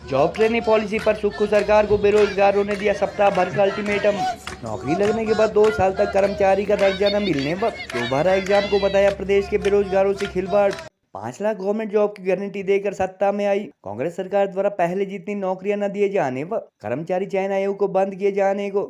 Job training policy पर सुक्खू सरकार को बेरोजगारों ने दिया सप्ताह भर का अल्टीमेटम। नौकरी लगने के बाद 2 साल तक कर्मचारी का दर्जा न मिलने पर दोबारा एग्जाम को बताया प्रदेश के बेरोजगारों से खिलवाड़। 5 लाख गवर्नमेंट जॉब की गारंटी देकर सत्ता में आई कांग्रेस सरकार द्वारा पहले जितनी नौकरियां न दिए जाने व कर्मचारी चयन आयोग को बंद किए जाने को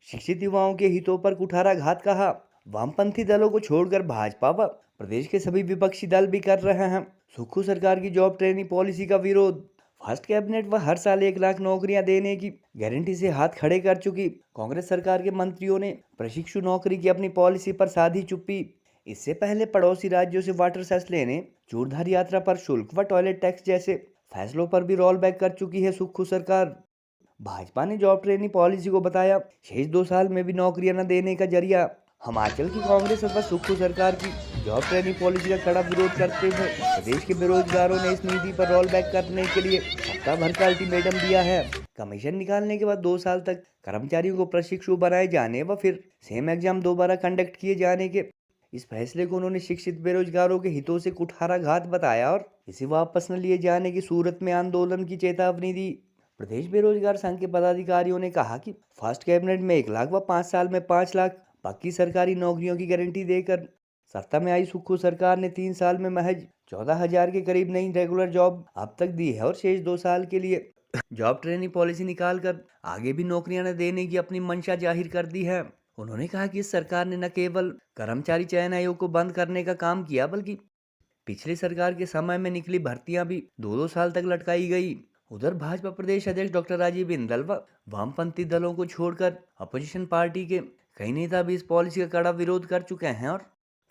शिक्षित युवाओं के हितों पर कुठाराघात कहा। वामपंथी दलों को छोड़कर भाजपा व प्रदेश के सभी विपक्षी दल भी कर रहे हैं सुक्खू सरकार की जॉब ट्रेनिंग पॉलिसी का विरोध। फर्स्ट कैबिनेट व हर साल 1 लाख नौकरियां देने की गारंटी से हाथ खड़े कर चुकी कांग्रेस सरकार के मंत्रियों ने प्रशिक्षु नौकरी की अपनी पॉलिसी पर साधी चुप्पी। इससे पहले पड़ोसी राज्यों से वाटर सेस लेने, चूड़धार यात्रा पर शुल्क व टॉयलेट टैक्स जैसे फैसलों पर भी रोल बैक कर चुकी है सुक्खू सरकार। भाजपा ने जॉब ट्रेनिंग पॉलिसी को बताया शेष 2 साल में भी नौकरियां न देने का जरिया। हिमाचल की कांग्रेस व सुक्खू सरकार की जॉब ट्रेनिंग पॉलिसी का कड़ा विरोध करते हुए प्रदेश के बेरोजगारों ने इस नीति पर रोल बैक करने के लिए सप्ताह भर का अल्टीमेटम दिया है। कमीशन निकालने के बाद 2 साल तक कर्मचारियों को प्रशिक्षु बनाए जाने व फिर सेम एग्जाम दोबारा कंडक्ट किए जाने के इस फैसले को उन्होंने शिक्षित बेरोजगारों के हितों से कुठाराघात बताया और इसे वापस न लिए जाने की सूरत में आंदोलन की चेतावनी दी। प्रदेश बेरोजगार संघ के पदाधिकारियों ने कहा कि फर्स्ट कैबिनेट में 1 लाख व 5 साल में 5 लाख पक्की सरकारी नौकरियों की गारंटी देकर सत्ता में आई सुक्खू सरकार ने 3 साल में महज 14,000 के करीब नई रेगुलर जॉब अब तक दी है और शेष 2 साल के लिए जॉब ट्रेनिंग पॉलिसी निकालकर आगे भी नौकरियां न देने की अपनी मंशा जाहिर कर दी है। उन्होंने कहा कि इस सरकार ने न केवल कर्मचारी चयन आयोग को बंद करने का काम किया बल्कि पिछली सरकार के समय में निकली भर्तियां भी 2-2 साल तक लटकाई गई। उधर भाजपा प्रदेश अध्यक्ष डॉक्टर राजीव बिंदल व वामपंथी दलों को छोड़कर अपोजिशन पार्टी के कई नेता भी इस पॉलिसी का कड़ा विरोध कर चुके हैं और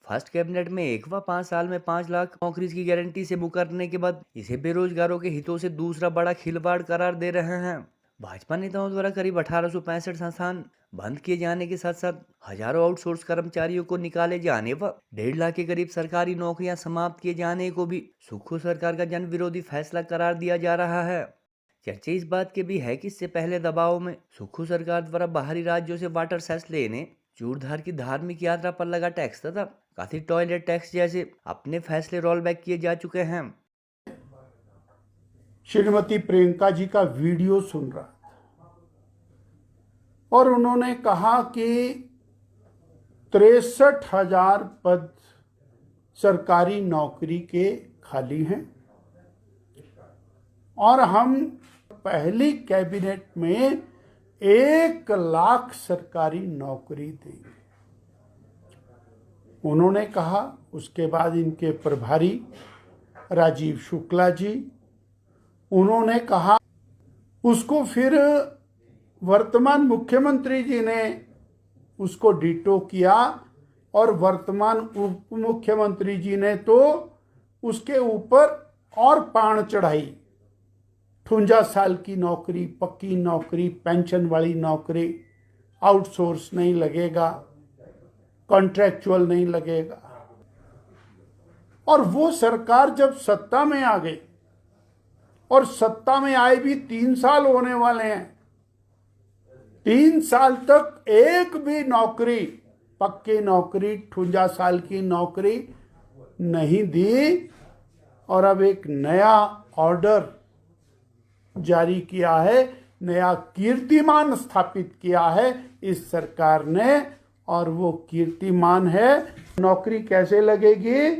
फर्स्ट कैबिनेट में 1 व 5 साल में 5 लाख नौकरी की गारंटी से मुकरने के बाद इसे बेरोजगारों के हितों से दूसरा बड़ा खिलवाड़ करार दे रहे हैं। भाजपा नेताओं द्वारा करीब 1865 संस्थान बंद किए जाने के साथ साथ हजारों आउटसोर्स कर्मचारियों को निकाले जाने व 1.5 लाख के करीब सरकारी नौकरियां समाप्त किए जाने को भी सुक्खू सरकार का जन विरोधी फैसला करार दिया जा रहा है। चर्चा इस बात के भी है कि इससे पहले दबाव में सुक्खू सरकार द्वारा बाहरी राज्यों से वाटर सेस लेने, चूड़धार की धार्मिक यात्रा पर लगा टैक्स तथा कथित टॉयलेट टैक्स जैसे अपने फैसले रोल बैक किए जा चुके हैं। श्रीमती प्रियंका जी का वीडियो सुन रहा था और उन्होंने कहा कि 63,000 पद सरकारी नौकरी के खाली हैं और हम पहली कैबिनेट में 1 लाख सरकारी नौकरी देंगे। उन्होंने कहा, उसके बाद इनके प्रभारी राजीव शुक्ला जी, उन्होंने कहा, उसको फिर वर्तमान मुख्यमंत्री जी ने उसको डिटो किया और वर्तमान उप मुख्यमंत्री जी ने तो उसके ऊपर और पाण चढ़ाई। 58 साल की नौकरी, पक्की नौकरी, पेंशन वाली नौकरी, आउटसोर्स नहीं लगेगा, कॉन्ट्रैक्चुअल नहीं लगेगा। और वो सरकार जब सत्ता में आ गई और सत्ता में आए भी 3 साल होने वाले हैं, 3 साल तक एक भी नौकरी, पक्की नौकरी, 58 साल की नौकरी नहीं दी और अब एक नया ऑर्डर जारी किया है, नया कीर्तिमान स्थापित किया है इस सरकार ने। और वो कीर्तिमान है, नौकरी कैसे लगेगी?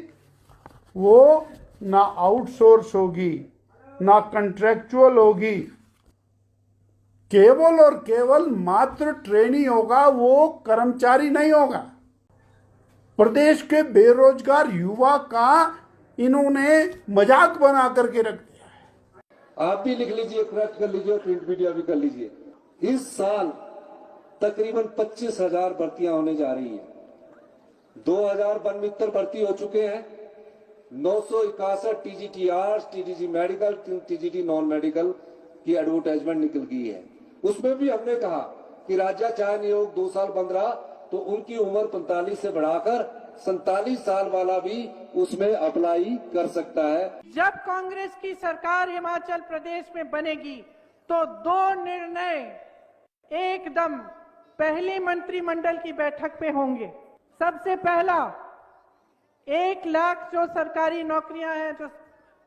वो ना आउटसोर्स होगी, ना कॉन्ट्रैक्चुअल होगी, केवल और केवल मात्र ट्रेनी होगा, वो कर्मचारी नहीं होगा। प्रदेश के बेरोजगार युवा का इन्होंने मजाक बना करके रख दिया है। आप भी लिख लीजिए, करेक्ट कर लीजिए, प्रिंट मीडिया भी कर लीजिए। इस साल तकरीबन 25,000 भर्तियां होने जा रही है। 2,000 वन मित्र भर्ती हो चुके हैं। 961 TGT arts, TGT medical, TGT non medical की एडवर्टाइजमेंट निकल गई है। उसमें भी हमने कहा कि राज्य चयन आयोग 2 साल बंद रहा तो उनकी उम्र 45 से बढ़ाकर 47 साल वाला भी उसमें अप्लाई कर सकता है। जब कांग्रेस की सरकार हिमाचल प्रदेश में बनेगी तो 2 निर्णय एकदम पहली मंत्रिमंडल की बैठक पे होंगे। सबसे पहला, 1 लाख जो सरकारी नौकरियां हैं जो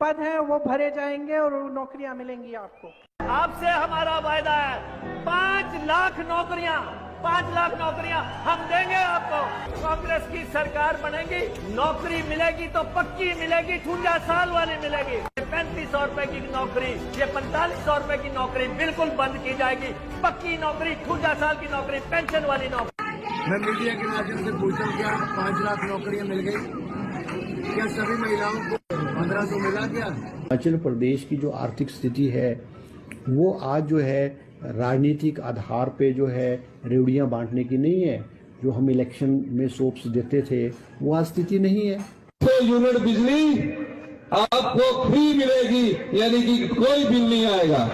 पद हैं वो भरे जाएंगे और वो नौकरियां मिलेंगी आपको। आपसे हमारा वायदा है 5 लाख नौकरियां, 5 लाख नौकरियां हम देंगे आपको। कांग्रेस की सरकार बनेगी, नौकरी मिलेगी तो पक्की मिलेगी, 52 साल वाली मिलेगी। 3500 रुपए की नौकरी, ये 4500 रुपए की नौकरी बिल्कुल बंद की जाएगी। पक्की नौकरी, 52 साल की नौकरी, पेंशन वाली नौकरी। मैं मीडिया के माध्यम से पूछता हूँ, क्या 5 लाख नौकरियां मिल गई? क्या सभी महिलाओं को 1500 मिला क्या? हिमाचल प्रदेश की जो आर्थिक स्थिति है वो आज जो है राजनीतिक आधार पे जो है रेवड़ियाँ बांटने की नहीं है। जो हम इलेक्शन में सोप्स देते थे वो आज स्थिति नहीं है। 100 यूनिट बिजली आपको फ्री मिलेगी, यानी कि कोई बिल नहीं आएगा।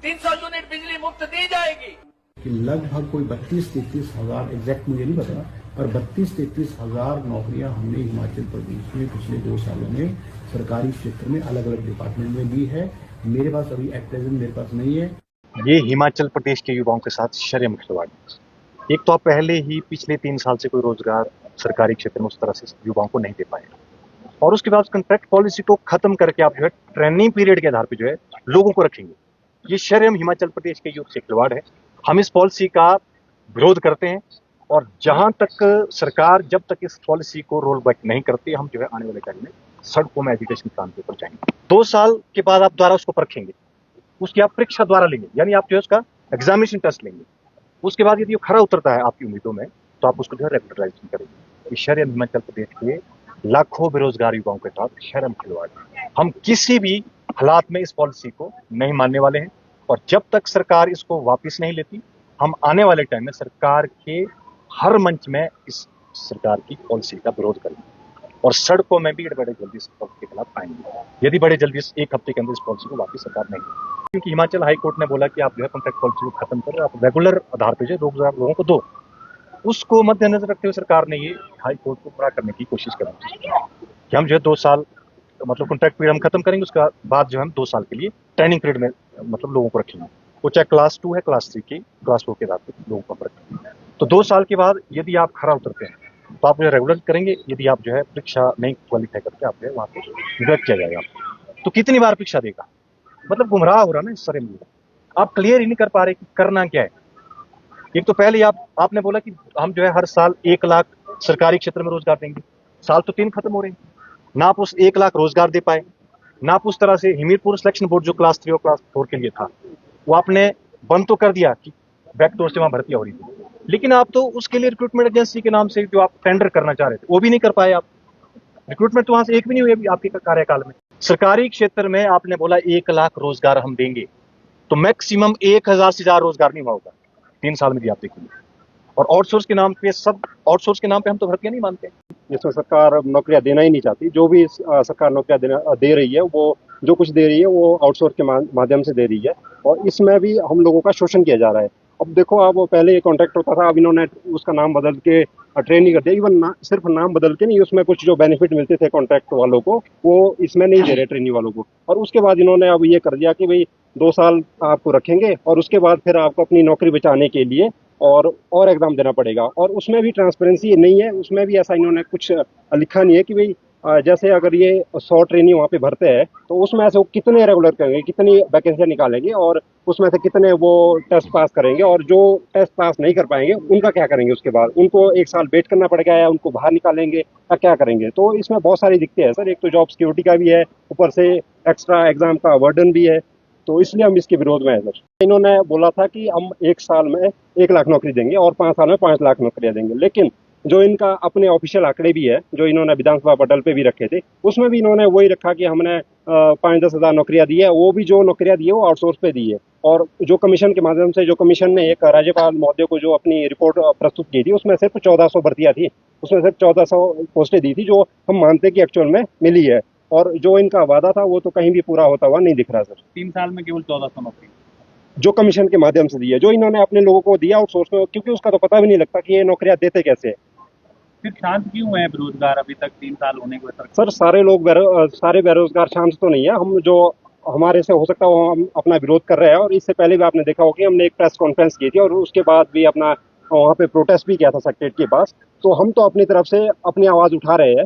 300 यूनिट बिजली मुफ्त दी जाएगी। कि लगभग कोई 32-33 हज़ार, एग्जैक्ट मुझे नहीं पता, पर 32-33 हज़ार नौकरियां हमने हिमाचल प्रदेश में पिछले 2 सालों में सरकारी क्षेत्र में अलग अलग डिपार्टमेंट में दी है। मेरे पास अभी एट प्रेजेंट मेरे पास नहीं है। ये हिमाचल प्रदेश के युवाओं के साथ शर्म खिलवाड़। एक तो आप पहले ही पिछले 3 साल से कोई रोजगार सरकारी क्षेत्र में उस तरह से युवाओं को नहीं दे पाए, और उसके बाद कॉन्ट्रैक्ट पॉलिसी को खत्म करके आप जो है ट्रेनिंग पीरियड के आधार पर जो है लोगों को रखेंगे। ये शर्म हिमाचल प्रदेश के युग से खिलवाड़ है। हम इस पॉलिसी का विरोध करते हैं, और जहां तक सरकार जब तक इस पॉलिसी को रोल बैक नहीं करती, हम जो है आने वाले टाइम में सड़कों में एजुकेशन प्लान के ऊपर जाएंगे। 2 साल के बाद आप दोबारा उसको परखेंगे, उसकी आप परीक्षा द्वारा लेंगे, यानी आप जो है उसका एग्जामिनेशन टेस्ट लेंगे। उसके बाद यदि वो खरा उतरता है आपकी उम्मीदों में, तो आप उसको जो है रेगुलराइजेशन करेंगे। ये शर्म हिमाचल प्रदेश के लाखों बेरोजगार युवाओं के साथ शर्म खिलवाड़। हम किसी भी हालात में इस पॉलिसी को नहीं मानने वाले हैं, और जब तक सरकार इसको वापस नहीं लेती, हम आने वाले टाइम में सरकार के हर मंच में इस सरकार की पॉलिसी का विरोध करेंगे, और सड़कों में भी बड़े जल्दी इस पॉलिसी के खिलाफ आएंगे, यदि बड़े जल्दी 1 हफ्ते के अंदर इस पॉलिसी को वापस सरकार नहीं। क्योंकि हिमाचल हाई कोर्ट ने बोला कि आप जो है कॉन्ट्रैक्ट पॉलिसी को खत्म करो, आप रेगुलर आधार पर जो रोजगार लोगों को दो। उसको मद्देनजर रखते हुए सरकार ने ये हाई कोर्ट को पूरा करने की कोशिश करी कि हम जो है 2 साल मतलब कॉन्ट्रैक्ट पीरियड हम खत्म करेंगे, उसके बाद जो हम 2 साल के लिए ट्रेनिंग पीरियड में मतलब लोगों को रखेंगे। वो चाहे क्लास 2 है, क्लास 3 की, क्लास 4 के आधार पर लोगों को रखेंगे। तो 2 साल के बाद यदि आप खरा उतरते हैं तो आप जो है रेगुलर करेंगे। यदि आप जो है परीक्षा नहीं क्वालिफाई करके आप जो है वहाँ पे रिजेक्ट किया जाएगा। तो कितनी बार परीक्षा देगा? मतलब गुमराह हो रहा ना इस तरह में। आप क्लियर ही नहीं कर पा रहे कि करना क्या है। एक तो पहले आपने बोला कि हम जो है हर साल 1 लाख सरकारी क्षेत्र में रोजगार देंगे। साल तो 3 खत्म हो रहे हैं, ना आप उस 1 लाख रोजगार दे पाए, ना आप उस तरह से हमीरपुर सिलेक्शन बोर्ड जो क्लास 3 और क्लास 4 के लिए था वो आपने बंद तो कर दिया कि बैकडोर से वहां भर्तियां हो रही थी, लेकिन आप तो उसके लिए रिक्रूटमेंट एजेंसी के नाम से जो आप टेंडर करना चाह रहे थे वो भी नहीं कर पाए। आप रिक्रूटमेंट तो वहां से एक भी नहीं हुई अभी आपके कार्यकाल में। सरकारी क्षेत्र में आपने बोला 1 लाख रोजगार हम देंगे, तो मैक्सिमम 1000 से ज्यादा रोजगार नहीं हुआ होगा 3 साल में भी आप देखेंगे। और आउटसोर्स के नाम पे, सब आउटसोर्स के नाम पे हम तो भर्तियां नहीं मानते। जिसमें सरकार नौकरियां देना ही नहीं चाहती। जो भी सरकार नौकरियां दे रही है, वो जो कुछ दे रही है वो आउटसोर्स के माध्यम से दे रही है, और इसमें भी हम लोगों का शोषण किया जा रहा है। अब देखो, आप पहले कॉन्ट्रैक्ट होता था, अब इन्होंने उसका नाम बदल के ट्रेनिंग कर दिया। इवन सिर्फ नाम बदल के नहीं, उसमें कुछ जो बेनिफिट मिलते थे कॉन्ट्रैक्ट वालों को वो इसमें नहीं दे रहे ट्रेनिंग वालों को। और उसके बाद इन्होंने अब ये कर दिया कि भाई 2 साल आपको रखेंगे और उसके बाद फिर आपको अपनी नौकरी बचाने के लिए और एग्जाम देना पड़ेगा। और उसमें भी ट्रांसपेरेंसी नहीं है, उसमें भी ऐसा इन्होंने कुछ लिखा नहीं है कि भाई जैसे अगर ये 100 ट्रेनी वहाँ पे भरते हैं तो उसमें से वो कितने रेगुलर करेंगे, कितनी वैकेंसियाँ निकालेंगे, और उसमें से कितने वो टेस्ट पास करेंगे, और जो टेस्ट पास नहीं कर पाएंगे उनका क्या करेंगे। उसके बाद उनको 1 साल वेट करना पड़ेगा, या उनको बाहर निकालेंगे, या क्या करेंगे। तो इसमें बहुत सारी दिक्कतें हैं सर। एक तो जॉब सिक्योरिटी का भी है, ऊपर से एक्स्ट्रा एग्जाम का वर्डन भी है, तो इसलिए हम इसके विरोध में हैं सर। इन्होंने बोला था कि हम 1 साल में 1 लाख नौकरी देंगे और 5 साल में 5 लाख नौकरियां देंगे, लेकिन जो इनका अपने ऑफिशियल आंकड़े भी है, जो इन्होंने विधानसभा पटल पे भी रखे थे, उसमें भी इन्होंने वही रखा कि हमने 5-10 हज़ार नौकरियां दी है। वो भी जो नौकरियां दी है वो आउटसोर्स पे दी है। और जो कमीशन के माध्यम से, जो कमीशन ने एक राज्यपाल महोदय को जो अपनी रिपोर्ट प्रस्तुत की थी, उसमें सिर्फ 1400 भर्तियां थी, उसमें सिर्फ 1400 पोस्टें दी थी, जो हम मानते कि एक्चुअल में मिली है। और जो इनका वादा था वो तो कहीं भी पूरा होता हुआ नहीं दिख रहा सर। 3 साल में केवल 1400 नौकरी जो कमीशन के माध्यम से दी है, जो इन्होंने अपने लोगों को दिया आउटसोर्स में, क्योंकि उसका तो पता भी नहीं लगता कि ये नौकरियां देते कैसे है। फिर शांत क्यों है बेरोजगार अभी तक 3 साल होने के बाद? सर सारे बेरोजगार शांत तो नहीं है। हम जो हमारे से हो सकता है वो हम अपना विरोध कर रहे हैं, और इससे पहले भी आपने देखा हो कि हमने एक प्रेस कॉन्फ्रेंस की थी और उसके बाद भी अपना वहाँ पे प्रोटेस्ट भी किया था सेक्रेटरीट के पास। तो हम तो अपनी तरफ से अपनी आवाज उठा रहे हैं।